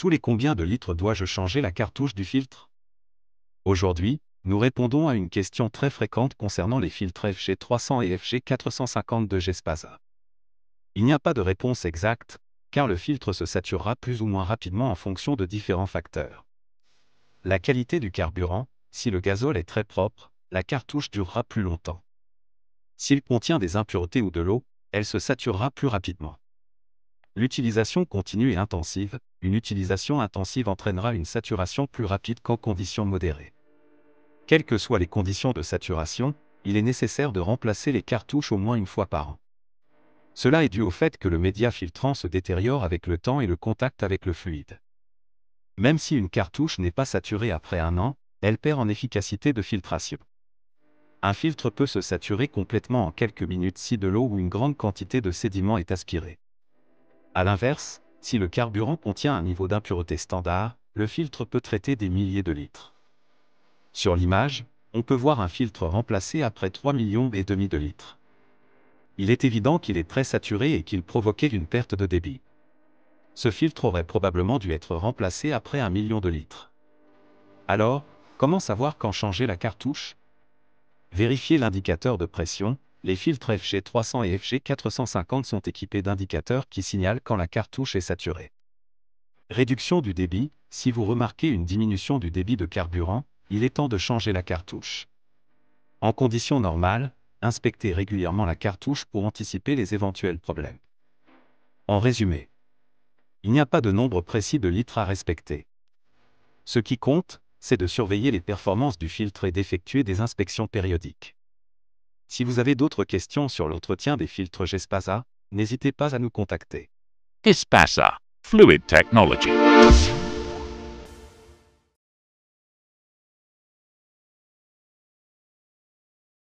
Tous les combien de litres dois-je changer la cartouche du filtre? Aujourd'hui, nous répondons à une question très fréquente concernant les filtres FG300 et FG450 de Gespasa. Il n'y a pas de réponse exacte, car le filtre se saturera plus ou moins rapidement en fonction de différents facteurs. La qualité du carburant: si le gazole est très propre, la cartouche durera plus longtemps. S'il contient des impuretés ou de l'eau, elle se saturera plus rapidement. L'utilisation continue et intensive: une utilisation intensive entraînera une saturation plus rapide qu'en conditions modérées. Quelles que soient les conditions de saturation, il est nécessaire de remplacer les cartouches au moins une fois par an. Cela est dû au fait que le média filtrant se détériore avec le temps et le contact avec le fluide. Même si une cartouche n'est pas saturée après un an, elle perd en efficacité de filtration. Un filtre peut se saturer complètement en quelques minutes si de l'eau ou une grande quantité de sédiment est aspirée. A l'inverse, si le carburant contient un niveau d'impureté standard, le filtre peut traiter des milliers de litres. Sur l'image, on peut voir un filtre remplacé après 3,5 millions de litres. Il est évident qu'il est très saturé et qu'il provoquait une perte de débit. Ce filtre aurait probablement dû être remplacé après 1 million de litres. Alors, comment savoir quand changer la cartouche? Vérifiez l'indicateur de pression. Les filtres FG300 et FG450 sont équipés d'indicateurs qui signalent quand la cartouche est saturée. Réduction du débit: si vous remarquez une diminution du débit de carburant, il est temps de changer la cartouche. En conditions normales, inspectez régulièrement la cartouche pour anticiper les éventuels problèmes. En résumé, il n'y a pas de nombre précis de litres à respecter. Ce qui compte, c'est de surveiller les performances du filtre et d'effectuer des inspections périodiques. Si vous avez d'autres questions sur l'entretien des filtres Gespasa, n'hésitez pas à nous contacter. Gespasa Fluid Technology.